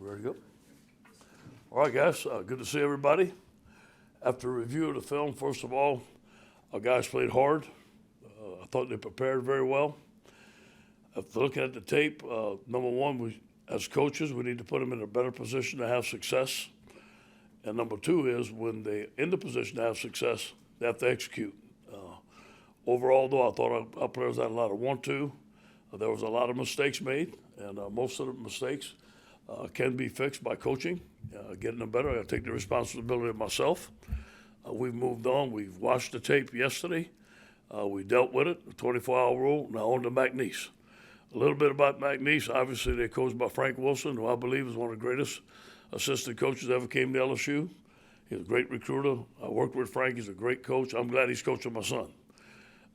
Ready to go? All right, guys. Good to see everybody. After a review of the film, first of all, our guys played hard. I thought they prepared very well. After looking at the tape, number one, as coaches, we need to put them in a better position to have success. And number two is when they're in the position to have success, they have to execute. Overall, though, I thought our players had a lot of want-to. There was a lot of mistakes made, and most of the mistakes can be fixed by coaching, getting them better. I take the responsibility of myself. We've moved on. We've watched the tape yesterday. We dealt with it, the 24-hour rule. Now on to McNeese. A little bit about McNeese. Obviously, they're coached by Frank Wilson, who I believe is one of the greatest assistant coaches that ever came to LSU. He's a great recruiter. I worked with Frank. He's a great coach. I'm glad he's coaching my son.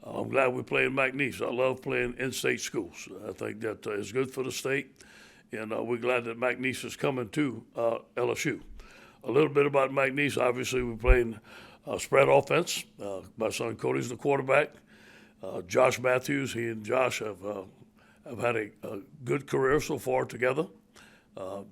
I'm glad we're playing McNeese. I love playing in-state schools. I think that is good for the state, and we're glad that McNeese is coming to LSU. A little bit about McNeese. Obviously, we're playing spread offense. My son Cody's the quarterback. Josh Matthews, he and Josh have had a good career so far together.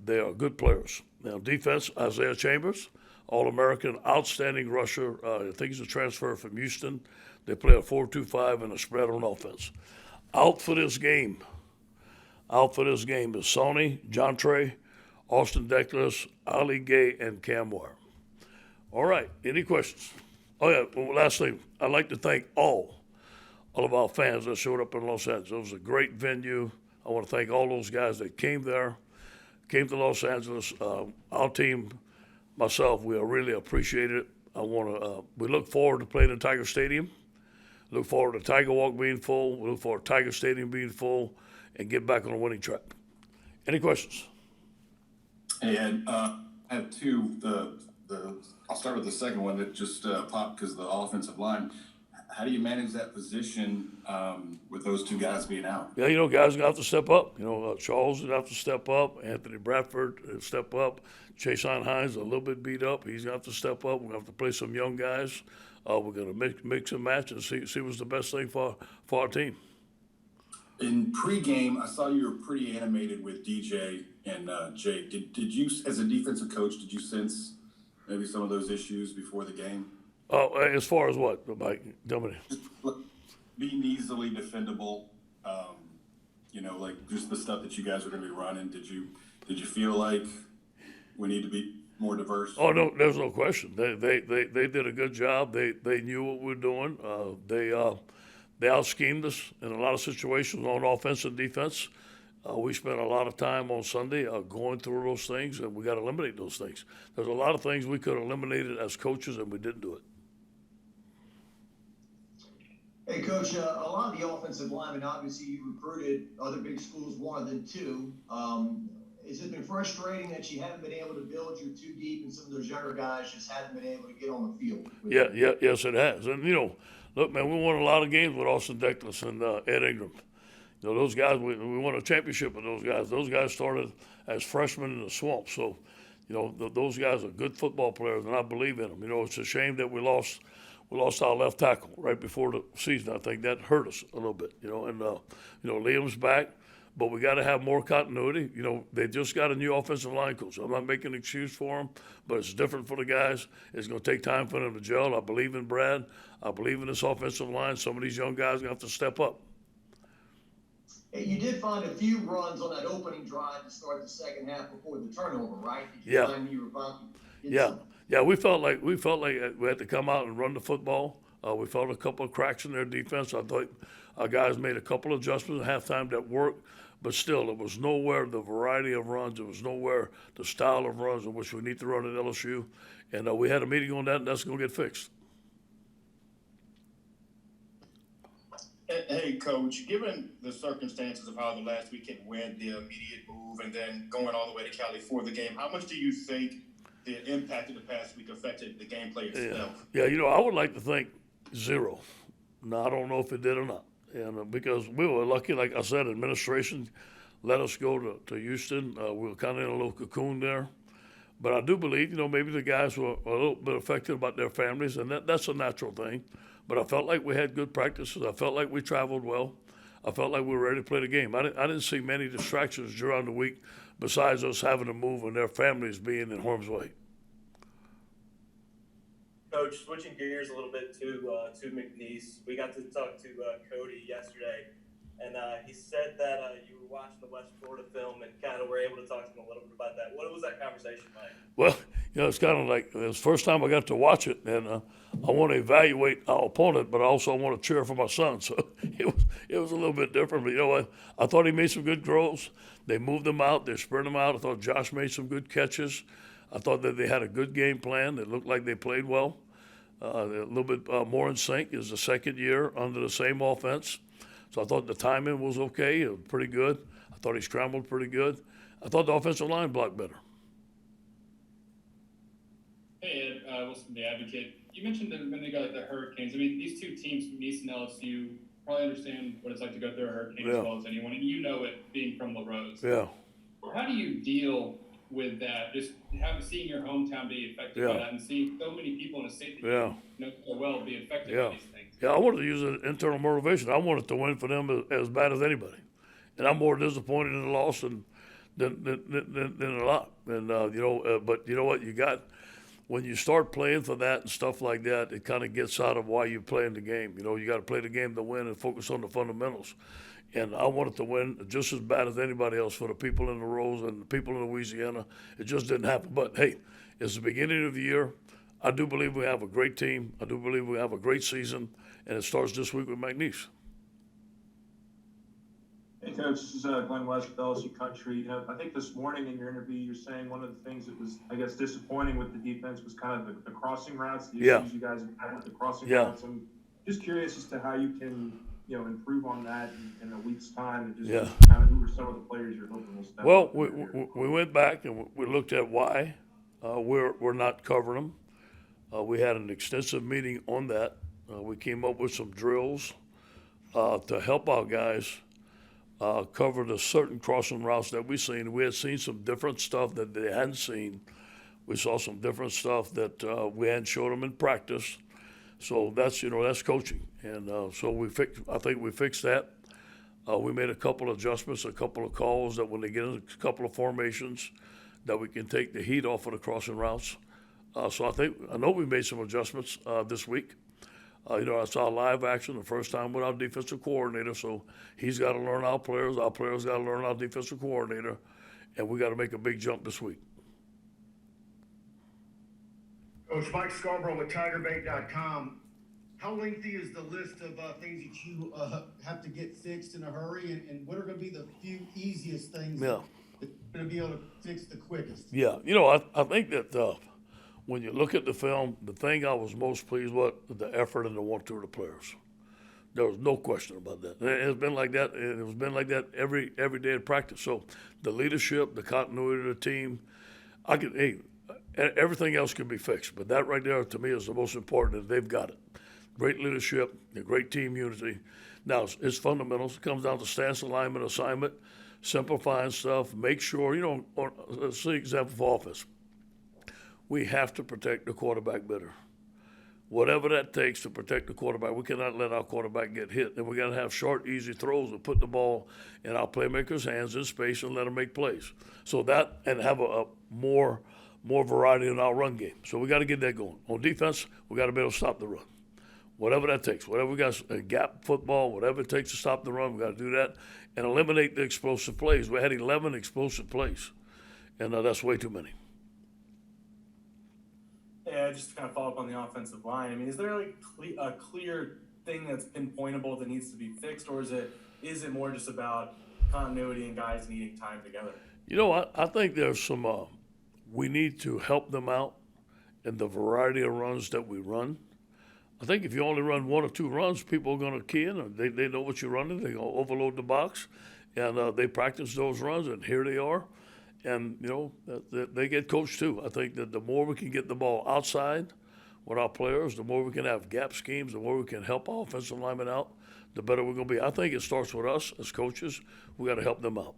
They are good players. Now, defense, Isaiah Chambers, All-American, outstanding rusher. I think he's a transfer from Houston. They play a 4-2-5 and a spread on offense. Out for this game is Sonny, John Trey, Austin Deckles, Ali Gay, and Cam Wire. All right, any questions? Oh, yeah, well, last thing, I'd like to thank all of our fans that showed up in Los Angeles. It was a great venue. I want to thank all those guys that came there, came to Los Angeles. Our team, myself, we really appreciate it. We look forward to playing in Tiger Stadium. Look forward to Tiger Walk being full. We look forward to Tiger Stadium being full and get back on a winning track. Any questions? Hey, Ed, I have two. I'll start with the second one that just popped because the offensive line. How do you manage that position with those two guys being out? Yeah, guys are going to have to step up. Charles is going to have to step up. Anthony Bradford step up. Chason Hines a little bit beat up. He's going to have to step up. We're going to have to play some young guys. We're going to mix and match and see what's the best thing for our team. In pregame, I saw you were pretty animated with DJ and Jake. Did you, as a defensive coach, did you sense maybe some of those issues before the game? As far as what, Mike? Tell me. Just being easily defendable, like just the stuff that you guys are going to be running. Did you feel like we need to be more diverse? Oh no, there's no question. They did a good job. They knew what we were doing. They out-schemed us in a lot of situations on offense and defense. We spent a lot of time on Sunday going through those things, and we got to eliminate those things. There's a lot of things we could have eliminated as coaches, and we didn't do it. Hey, Coach, a lot of the offensive linemen, obviously you recruited, other big schools wanted them too. Has it been frustrating that you haven't been able to build your too deep and some of those younger guys just haven't been able to get on the field? Yes, it has. And, look, man, we won a lot of games with Austin Deckles and Ed Ingram. Those guys, we won a championship with those guys. Those guys started as freshmen in the swamp. So, those guys are good football players, and I believe in them. It's a shame that we lost our left tackle right before the season. I think that hurt us a little bit, and Liam's back. But we got to have more continuity. They just got a new offensive line coach. I'm not making an excuse for them, but it's different for the guys. It's going to take time for them to gel. I believe in Brad. I believe in this offensive line. Some of these young guys are going to have to step up. Hey, you did find a few runs on that opening drive to start the second half before the turnover, right? Yeah. We felt like we had to come out and run the football. We felt a couple of cracks in their defense. I thought our guys made a couple of adjustments at halftime that worked. But still, it was nowhere the variety of runs. It was nowhere the style of runs in which we need to run at LSU. And we had a meeting on that, and that's going to get fixed. Hey, Coach, given the circumstances of how the last weekend went, the immediate move, and then going all the way to Cali for the game, how much do you think the impact of the past week affected the gameplay itself? Yeah, I would like to think zero. Now, I don't know if it did or not. And because we were lucky, like I said, administration let us go to Houston. We were kind of in a little cocoon there. But I do believe, maybe the guys were a little bit affected about their families, and that's a natural thing. But I felt like we had good practices. I felt like we traveled well. I felt like we were ready to play the game. I didn't see many distractions during the week besides us having to move and their families being in harm's way. Coach, switching gears a little bit to McNeese, we got to talk to Cody yesterday, and he said that you were watching the West Florida film and kind of were able to talk to him a little bit about that. What was that conversation like? Well, it's kind of like it was the first time I got to watch it, and I want to evaluate our opponent, but I also want to cheer for my son. So it was a little bit different. But you know what? I thought he made some good throws. They moved him out. They spread him out. I thought Josh made some good catches. I thought that they had a good game plan. It looked like they played well. A little bit more in sync. Is the second year under the same offense. So I thought the timing was okay. It was pretty good. I thought he scrambled pretty good. I thought the offensive line blocked better. Hey, Ed, Wilson, the Advocate. You mentioned that when they got the Hurricanes. I mean, these two teams, McNeese and LSU, probably understand what it's like to go through a hurricane as well as anyone, and you know it being from La Rose. Yeah. How do you deal with that? Just seeing your hometown be affected by that, and seeing so many people in a state that you know so well be affected by these things. Yeah, I wanted to use an internal motivation. I wanted to win for them as bad as anybody, and I'm more disappointed in the loss than a lot. And but you know what? You got when you start playing for that and stuff like that, it kind of gets out of why you're playing the game. You know, you got to play the game to win and focus on the fundamentals. And I wanted to win just as bad as anybody else for the people in the Rose and the people in Louisiana. It just didn't happen. But, hey, it's the beginning of the year. I do believe we have a great team. I do believe we have a great season. And it starts this week with McNeese. Hey, Coach, this is Glenn West with LSU Country. You know, I think this morning in your interview, you're saying one of the things that was, I guess, disappointing with the defense was kind of the crossing routes, the issues you guys had with the crossing routes. I'm just curious as to how you can, improve on that in a week's time, and just kind of who are some of the players you're hoping will step up. Well, we went back and we looked at why we're not covering them. We had an extensive meeting on that. We came up with some drills to help our guys cover the certain crossing routes that we've seen. We had seen some different stuff that they hadn't seen. We saw some different stuff that we hadn't showed them in practice. So that's coaching. And so I think we fixed that. We made a couple of adjustments, a couple of calls that when they get in a couple of formations that we can take the heat off of the crossing routes. So I know we made some adjustments this week. I saw live action the first time with our defensive coordinator, so he's got to learn our players got to learn our defensive coordinator, and we got to make a big jump this week. Coach Mike Scarborough with TigerBait.com. How lengthy is the list of things that you have to get fixed in a hurry, and what are going to be the few easiest things that you're going to be able to fix the quickest? Yeah, I think that when you look at the film, the thing I was most pleased with the effort and the want-to of the players. There was no question about that. It's been like that. It has been like that every day in practice. So the leadership, the continuity of the team, everything else can be fixed. But that right there, to me, is the most important. And they've got it. Great leadership, a great team unity. Now, it's fundamentals. It comes down to stance, alignment, assignment, simplifying stuff. Make sure, let's see example for offense. We have to protect the quarterback better. Whatever that takes to protect the quarterback, we cannot let our quarterback get hit. And we got to have short, easy throws to put the ball in our playmakers' hands in space and let them make plays. So that, and have a more variety in our run game. So we got to get that going. On defense, we got to be able to stop the run. Whatever that takes, whatever we got, gap football, whatever it takes to stop the run, we got to do that and eliminate the explosive plays. We had 11 explosive plays, and that's way too many. Yeah, just to kind of follow up on the offensive line. I mean, is there like a clear thing that's pinpointable that needs to be fixed, or is it more just about continuity and guys needing time together? I think there's some. We need to help them out in the variety of runs that we run. I think if you only run one or two runs, people are going to key in. They know what you're running. They're going to overload the box, and they practice those runs, and here they are. And, they get coached too. I think that the more we can get the ball outside with our players, the more we can have gap schemes, the more we can help our offensive linemen out, the better we're going to be. I think it starts with us as coaches. We got to help them out.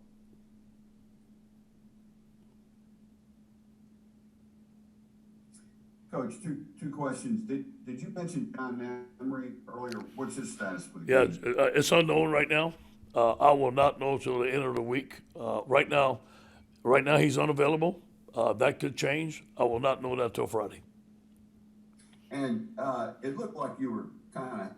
Coach, two questions. Did you mention John Emery earlier? What's his status with the game? It's unknown right now. I will not know till the end of the week. Right now he's unavailable. That could change. I will not know that till Friday. And it looked like you were kind of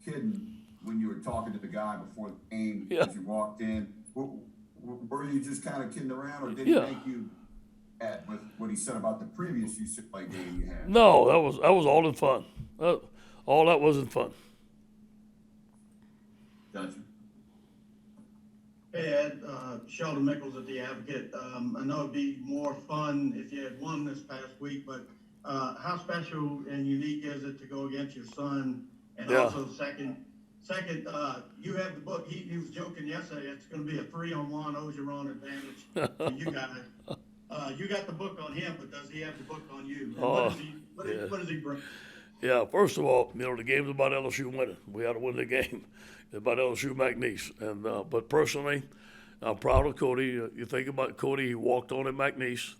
kidding when you were talking to the guy before the game as you walked in. Were you just kind of kidding around, or did he make you at with what he said about the previous UCLA game you had? No, that was all in fun. All that was in fun. Gotcha. Hey, Ed, Sheldon Mickles at The Advocate. I know it'd be more fun if you had won this past week, but how special and unique is it to go against your son? And also, second, you have the book. He was joking yesterday. It's going to be a 3-on-1 Orgeron advantage for you guys. You got the book on him, but does he have the book on you? And what does he bring? Yeah, first of all, the game's about LSU winning. We had to win the game. It's about LSU McNeese. And but personally, I'm proud of Cody. You think about Cody, he walked on at McNeese.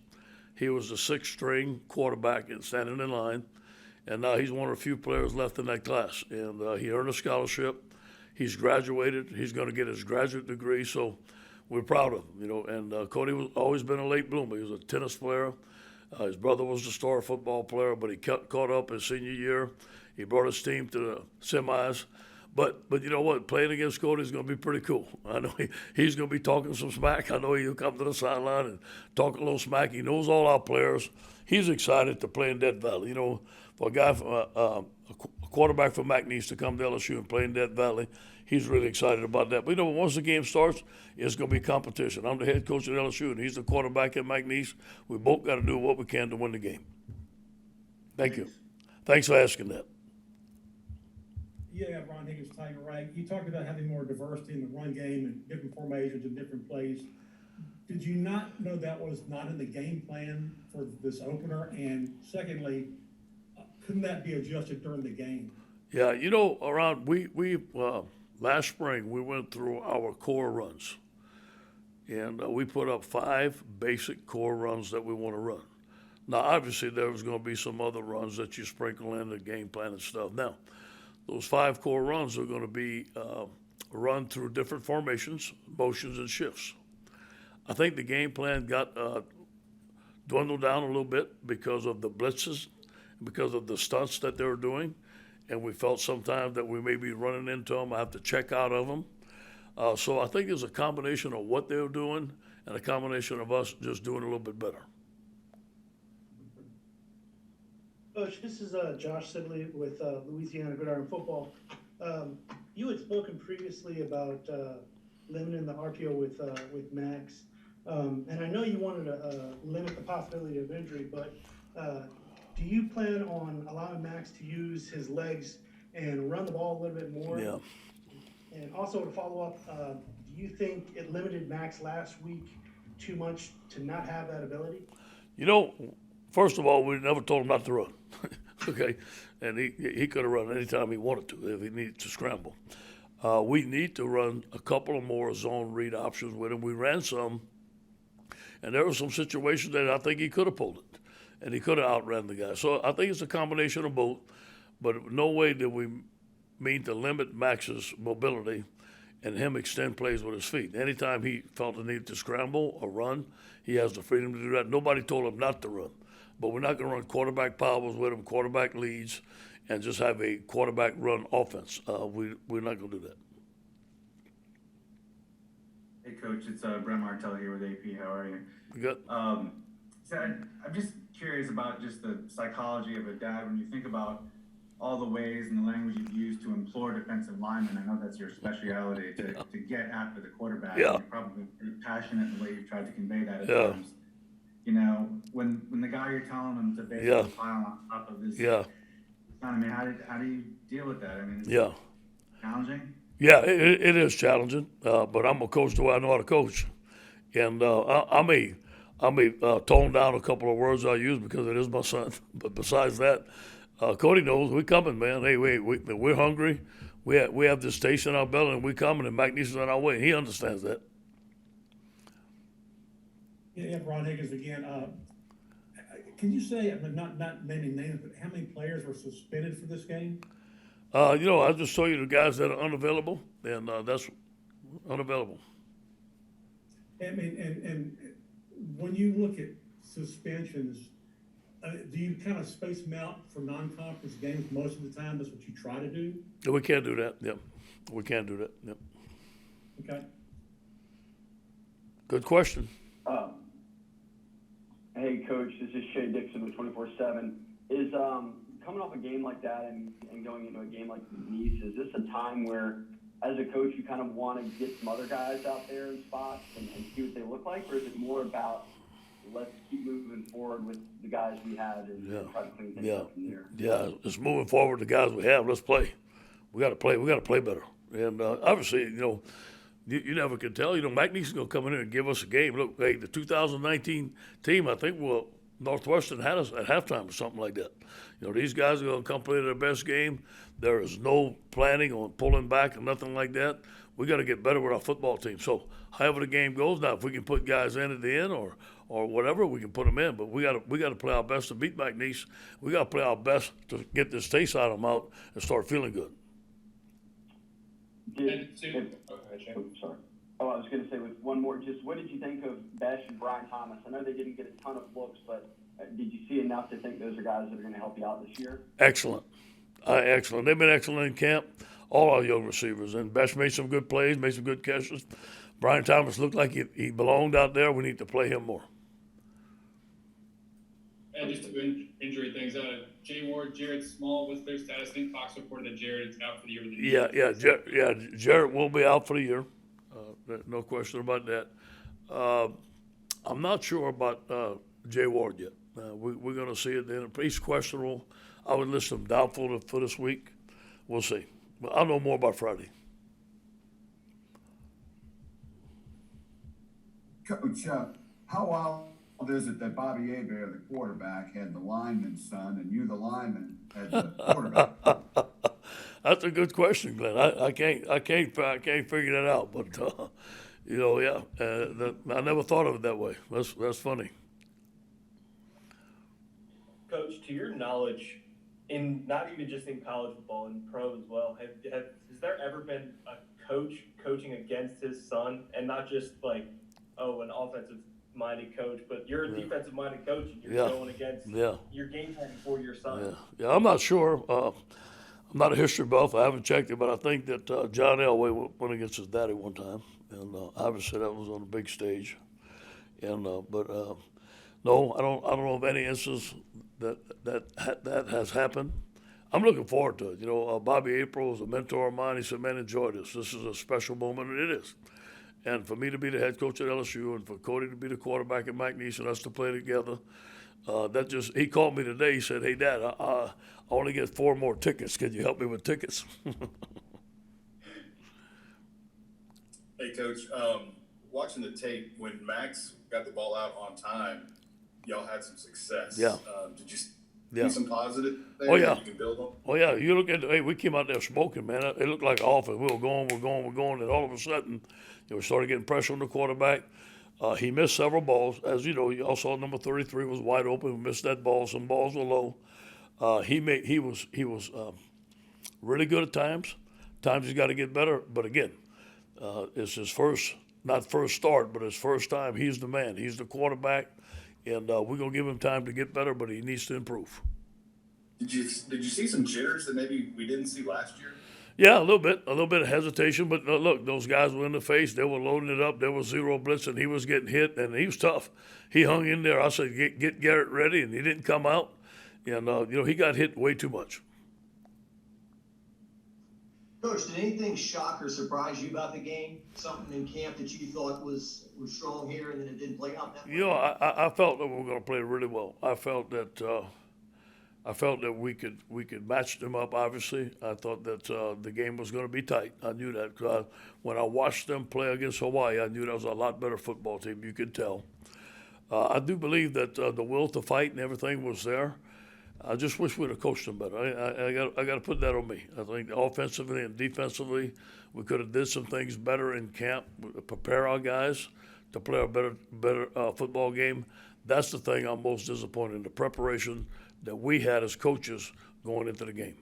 He was the 6th-string quarterback and standing in line. And now he's one of the few players left in that class. And he earned a scholarship. He's graduated. He's going to get his graduate degree. So we're proud of him, And Cody was always been a late bloomer. He was a tennis player. His brother was the star football player, but he caught up his senior year. He brought his team to the semis. But you know what? Playing against Cody is going to be pretty cool. I know he's going to be talking some smack. I know he'll come to the sideline and talk a little smack. He knows all our players. He's excited to play in Death Valley. For a guy, a quarterback from McNeese to come to LSU and play in Death Valley, he's really excited about that. But once the game starts, it's going to be competition. I'm the head coach at LSU, and he's the quarterback at McNeese. We both got to do what we can to win the game. Thank you. Thanks for asking that. Yeah, Ron Higgins, Tiger, right? You talked about having more diversity in the run game and different formations and different plays. Did you not know that was not in the game plan for this opener? And secondly, couldn't that be adjusted during the game? Yeah, around we last spring we went through our core runs, and we put up 5 basic core runs that we want to run. Now, obviously, there was going to be some other runs that you sprinkle in the game plan and stuff. Now, those 5 core runs are going to be run through different formations, motions, and shifts. I think the game plan got dwindled down a little bit because of the blitzes, because of the stunts that they were doing, and we felt sometimes that we may be running into them. I have to check out of them. So I think there's a combination of what they were doing and a combination of us just doing a little bit better. Coach, this is Josh Sibley with Louisiana Gridiron Football. You had spoken previously about limiting the RPO with Max, and I know you wanted to limit the possibility of injury, but do you plan on allowing Max to use his legs and run the ball a little bit more? Yeah. And also to follow up, do you think it limited Max last week too much to not have that ability? First of all, we never told him not to run. Okay, and he could have run anytime he wanted to if he needed to scramble. We need to run a couple of more zone read options with him. We ran some, and there were some situations that I think he could have pulled it, and he could have outran the guy. So I think it's a combination of both, but no way did we mean to limit Max's mobility and him extend plays with his feet. Anytime he felt the need to scramble or run, he has the freedom to do that. Nobody told him not to run. But we're not going to run quarterback powers with him, quarterback leads, and just have a quarterback run offense. We're not going to do that. Hey, Coach, it's Brent Martell here with AP. How are you? Good. So I'm just curious about just the psychology of a dad when you think about all the ways and the language you've used to implore defensive linemen. I know that's your specialty, to get after the quarterback. Yeah. You're probably pretty passionate in the way you've tried to convey that at Yeah. times. When the guy you're telling him to basically pile on top of this, how do you deal with that? I mean, is it challenging? Yeah, it is challenging, but I'm a coach the way I know how to coach. And I may tone down a couple of words I use because it is my son. But besides that, Cody knows we're coming, man. Hey, we're hungry. We have this taste in our belly, and we're coming, and McNeese is on our way. He understands that. Yeah, Ron Higgins again. Can you say, not naming names, but how many players were suspended for this game? I just told you the guys that are unavailable, and that's unavailable. I mean, and when you look at suspensions, do you kind of space them out for non-conference games most of the time? That's what you try to do? Yeah, we can't do that. Yep. We can't do that. Yep. Okay. Good question. Hey, Coach, this is Shea Dixon with 24/7. Is coming off a game like that and going into a game like McNeese, is this a time where, as a coach, you kind of want to get some other guys out there in spots and see what they look like, or is it more about let's keep moving forward with the guys we have and try to clean things up from there? Yeah, it's moving forward. The guys we have, let's play. We got to play. We got to play better. And obviously, you never can tell. McNeese is going to come in here and give us a game. Look, hey, the 2019 team, I think, Northwestern had us at halftime or something like that. These guys are going to come play their best game. There is no planning on pulling back or nothing like that. We got to get better with our football team. So, however the game goes, now if we can put guys in at the end or whatever, we can put them in. But we got to play our best to beat McNeese. We got to play our best to get this taste out of them out and start feeling good. Sorry. I was going to say with one more, just what did you think of Besh and Brian Thomas? I know they didn't get a ton of looks, but did you see enough to think those are guys that are going to help you out this year? Excellent. Excellent. They've been excellent in camp, all our young receivers. And Besh made some good plays, made some good catches. Brian Thomas looked like he belonged out there. We need to play him more. And just to injury things, Jay Ward, Jared Small, what's their status? I think Fox reported that Jared is out for the year. Jared will be out for the year. No question about that. I'm not sure about Jay Ward yet. We're going to see it then. He's questionable. I would list him doubtful for this week. We'll see. But I'll know more about Friday. Coach, how wild is it that Bobby Hebert, the quarterback, had the lineman's son, and you, the lineman, had the quarterback? That's a good question, Glenn. I can't figure that out. But I never thought of it that way. That's funny. Coach, to your knowledge, in not even just in college football, in pro as well, has there ever been a coach coaching against his son, and not just like, an offensive-minded coach, but you're a defensive-minded coach, and you're going against your game plan for your son? Yeah, I'm not sure. I'm not a history buff. I haven't checked it, but I think that John Elway went against his daddy one time, and obviously that was on a big stage. And no, I don't know of any instance that has happened. I'm looking forward to it. Bobby April is a mentor of mine. He said, "Man, enjoy this. This is a special moment," and it is. And for me to be the head coach at LSU, and for Cody to be the quarterback at McNeese, and us to play together, he called me today. He said, "Hey, Dad, I only get 4 more tickets. Can you help me with tickets?" Hey, Coach, watching the tape, when Max got the ball out on time, y'all had some success. Yeah. Did you see some positive there that you can build on? Oh, yeah. You look at we came out there smoking, man. It looked like offense. We were going, and all of a sudden, we started getting pressure on the quarterback. He missed several balls. As you know, you all saw number 33 was wide open. We missed that ball. Some balls were low. He was really good at times. Times he's got to get better. But again, it's his first start, but his first time. He's the man. He's the quarterback, and we're gonna give him time to get better. But he needs to improve. Did you see some jitters that maybe we didn't see last year? Yeah, a little bit of hesitation, but look, those guys were in the face. They were loading it up. There was zero blitz, and he was getting hit, and he was tough. He hung in there. I said, get Garrett ready, and he didn't come out. And, he got hit way too much. Coach, did anything shock or surprise you about the game? Something in camp that you thought was strong here, and then it didn't play out that way? I felt that we were going to play really well. I felt that we could match them up. Obviously, I thought that the game was going to be tight. I knew that because when I watched them play against Hawaii, I knew that was a lot better football team. You could tell. I do believe that the will to fight and everything was there. I just wish we'd have coached them better. I got to put that on me. I think offensively and defensively, we could have did some things better in camp, prepare our guys to play a better football game. That's the thing I'm most disappointed in, the preparation that we had as coaches going into the game.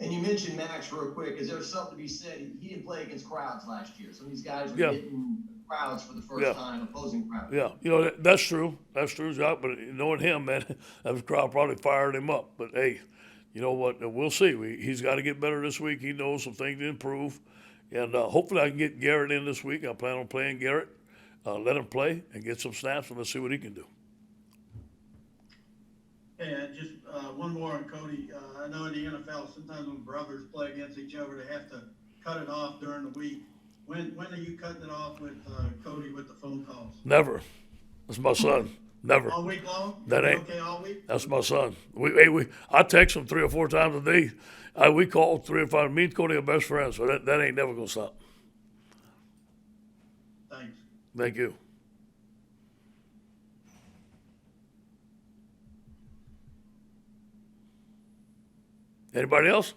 And you mentioned Max real quick. Is there something to be said? He didn't play against crowds last year. Some of these guys are Yeah. getting crowds for the first time, opposing crowds. Yeah, that's true. That's true, Jacques. But knowing him, man, that crowd probably fired him up. But hey, you know what? We'll see. He's got to get better this week. He knows some things to improve, and hopefully I can get Garrett in this week. I plan on playing Garrett. Let him play and get some snaps, and let's see what he can do. Hey, just one more on Cody. I know in the NFL, sometimes when brothers play against each other, they have to cut it off during the week. When are you cutting it off with Cody with the phone calls? Never. That's my son. Never. All week long? That ain't okay all week? That's my son. I text him 3 or 4 times a day. We call 3 or 5. Me and Cody are best friends, so that ain't never gonna stop. Thanks. Thank you. Anybody else?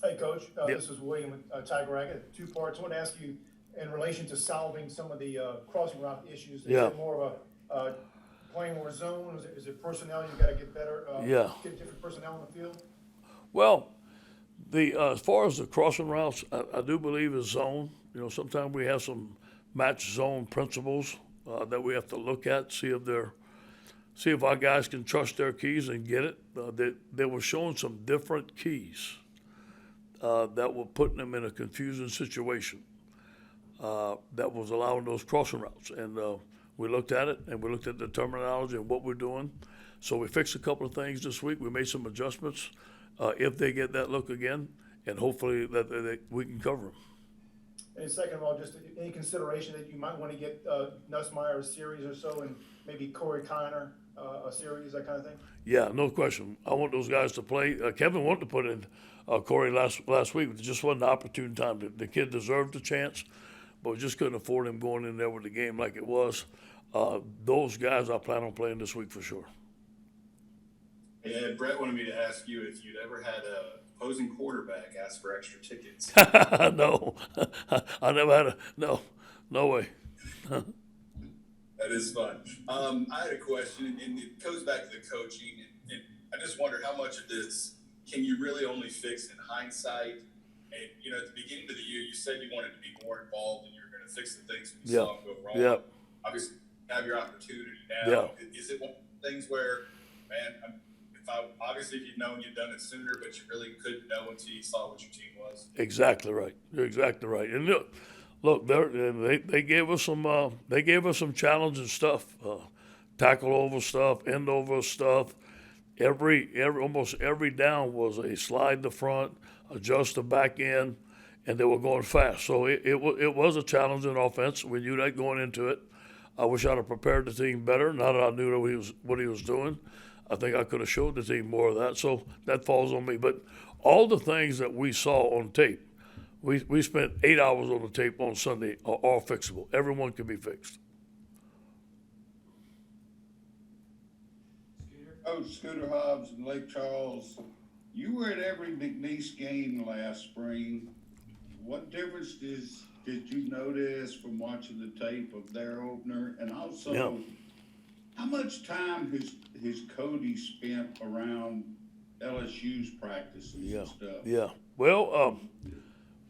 Hey, Coach. This is William with Tiger. I got 2 parts. I want to ask you in relation to solving some of the crossing route issues. Is it more of a playing more zone? Is it personnel? You got to get better. Get different personnel on the field. Well, as far as the crossing routes, I do believe is zone. Sometimes we have some match zone principles that we have to look at, see if our guys can trust their keys and get it. They were showing some different keys that were putting them in a confusing situation that was allowing those crossing routes. And we looked at it, and we looked at the terminology and what we're doing. So we fixed a couple of things this week. We made some adjustments if they get that look again, and hopefully that we can cover them. And second of all, just any consideration that you might want to get Nussmeier a series or so, and maybe Corey Kiner a series, that kind of thing? Yeah, no question. I want those guys to play. Kevin wanted to put in Corey last week, but it just wasn't an opportune time. The kid deserved a chance, but we just couldn't afford him going in there with the game like it was. Those guys I plan on playing this week for sure. Yeah, Brett wanted me to ask you if you'd ever had a opposing quarterback ask for extra tickets. No, I never had no way. That is fun. I had a question, and it goes back to the coaching, and I just wonder how much of this can you really only fix in hindsight? And, at the beginning of the year, you said you wanted to be more involved and you were going to fix the things when you saw them go wrong. Yeah. Obviously, you have your opportunity now. Yeah. Is it one of the things where, man, obviously if you'd known you'd done it sooner, but you really couldn't know until you saw what your team was? Exactly right. You're exactly right. And look, they gave us some challenging stuff, tackle over stuff, end over stuff. Almost every down was a slide to front, adjust the back end, and they were going fast. So it was a challenging offense. We knew that going into it. I wish I'd have prepared the team better. Now that I knew what he was doing, I think I could have showed the team more of that. So that falls on me. But all the things that we saw on tape, we spent 8 hours on the tape on Sunday, are all fixable. Everyone can be fixed. Coach Scooter Hobbs in Lake Charles, you were at every McNeese game last spring. What difference did you notice from watching the tape of their opener? And also, how much time has Cody spent around LSU's practices and stuff? Yeah. Well,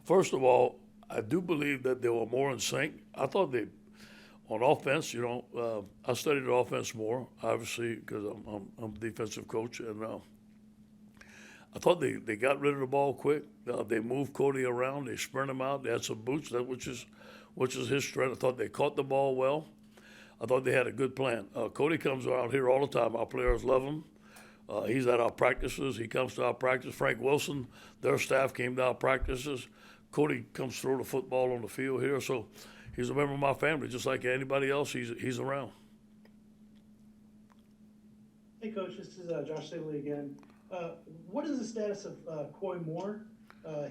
first of all, I do believe that they were more in sync. I thought on offense, I studied the offense more, obviously, because I'm a defensive coach, and I thought they got rid of the ball quick. They moved Cody around. They sprint him out. They had some boots, which is his strength. I thought they caught the ball well. I thought they had a good plan. Cody comes around here all the time. Our players love him. He's at our practices. He comes to our practice. Frank Wilson, their staff came to our practices. Cody comes throw the football on the field here. So he's a member of my family, just like anybody else. He's around. Hey, Coach, this is Josh Sibley again. What is the status of Coy Moore?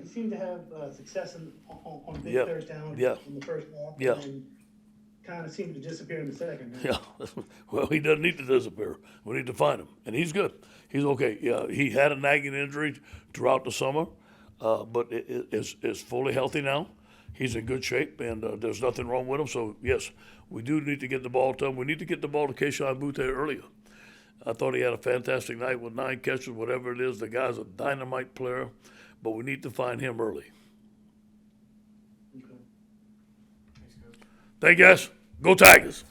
He seemed to have success on big third down in the first half, and kind of seemed to disappear in the second. Yeah, well, he doesn't need to disappear. We need to find him, and he's good. He's okay. Yeah, he had a nagging injury throughout the summer, but is fully healthy now. He's in good shape, and there's nothing wrong with him. So, yes, we do need to get the ball to him. We need to get the ball to Keyshawn Butte earlier. I thought he had a fantastic night with 9 catches, whatever it is. The guy's a dynamite player, but we need to find him early. Okay. Thanks, Coach. Thank you, guys. Go Tigers.